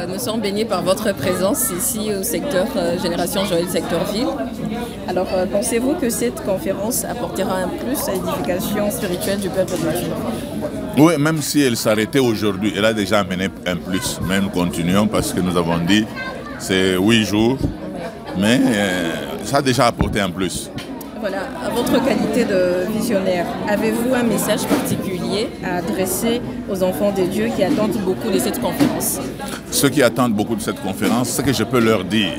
nous sommes bénis par votre présence ici au secteur Génération Joël, secteur ville. Alors, pensez-vous que cette conférence apportera un plus à l'édification spirituelle du peuple de Dieu? Oui, même si elle s'arrêtait aujourd'hui, elle a déjà amené un plus. Mais nous continuons parce que nous avons dit c'est 8 jours, mais ça a déjà apporté un plus. Voilà, à votre qualité de visionnaire, avez-vous un message particulier à adresser aux enfants de Dieu qui attendent beaucoup de cette conférence? Ceux qui attendent beaucoup de cette conférence, ce que je peux leur dire,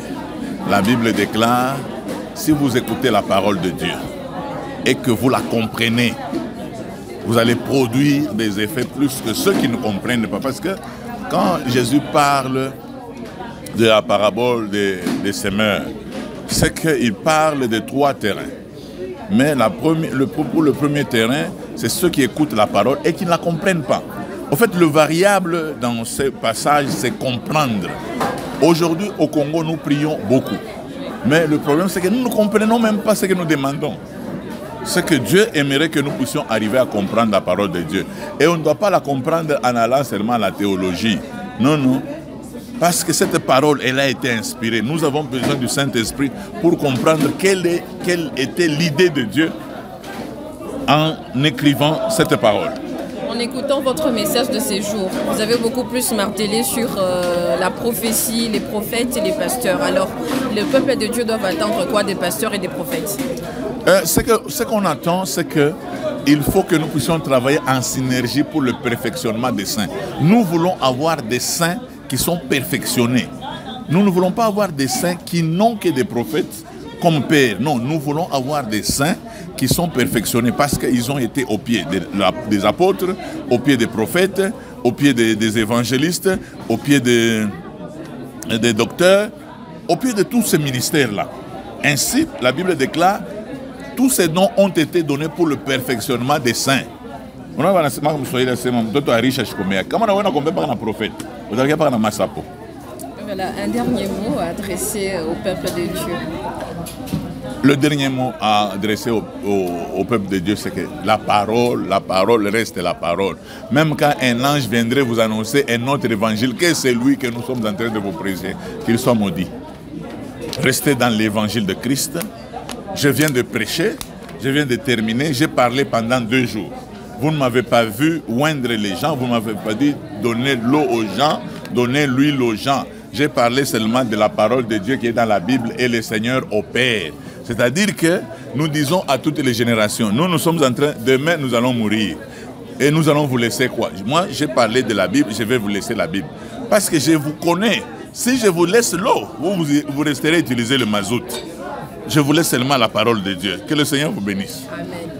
la Bible déclare, si vous écoutez la parole de Dieu et que vous la comprenez, vous allez produire des effets plus que ceux qui ne comprennent pas. Parce que quand Jésus parle de la parabole des semeurs, c'est qu'il parle de 3 terrains. Mais pour le premier terrain, c'est ceux qui écoutent la parole et qui ne la comprennent pas. En fait, le variable dans ce passage, c'est comprendre. Aujourd'hui, au Congo, nous prions beaucoup. Mais le problème, c'est que nous ne comprenons même pas ce que nous demandons. C'est que Dieu aimerait que nous puissions arriver à comprendre la parole de Dieu. Et on ne doit pas la comprendre en allant seulement à la théologie. Non, non. Parce que cette parole, elle a été inspirée. Nous avons besoin du Saint-Esprit pour comprendre quelle était l'idée de Dieu en écrivant cette parole. En écoutant votre message de ces jours, vous avez beaucoup plus martelé sur la prophétie, les prophètes et les pasteurs. Alors, le peuple de Dieu doit attendre quoi des pasteurs et des prophètes? Ce qu'on attend, c'est qu'il faut que nous puissions travailler en synergie pour le perfectionnement des saints. Nous voulons avoir des saints qui sont perfectionnés. Nous ne voulons pas avoir des saints qui n'ont que des prophètes comme père. Non, nous voulons avoir des saints qui sont perfectionnés parce qu'ils ont été au pied des apôtres, au pied des prophètes, au pied des évangélistes, au pied des docteurs, au pied de tous ces ministères-là. Ainsi, la Bible déclare, tous ces dons ont été donnés pour le perfectionnement des saints. Voilà, un dernier mot adressé au peuple de Dieu. Le dernier mot à adresser au peuple de Dieu, c'est que la parole reste la parole. Même quand un ange viendrait vous annoncer un autre évangile que celui que nous sommes en train de vous prêcher, qu'il soit maudit. Restez dans l'évangile de Christ. Je viens de prêcher, je viens de terminer, j'ai parlé pendant 2 jours. Vous ne m'avez pas vu oindre les gens, vous ne m'avez pas dit donner l'eau aux gens, donner l'huile aux gens. J'ai parlé seulement de la parole de Dieu qui est dans la Bible et le Seigneur opère. C'est-à-dire que nous disons à toutes les générations, nous sommes en train, demain nous allons mourir. Et nous allons vous laisser quoi? Moi, j'ai parlé de la Bible, je vais vous laisser la Bible. Parce que je vous connais. Si je vous laisse l'eau, vous resterez utiliser le mazout. Je vous laisse seulement la parole de Dieu. Que le Seigneur vous bénisse. Amen.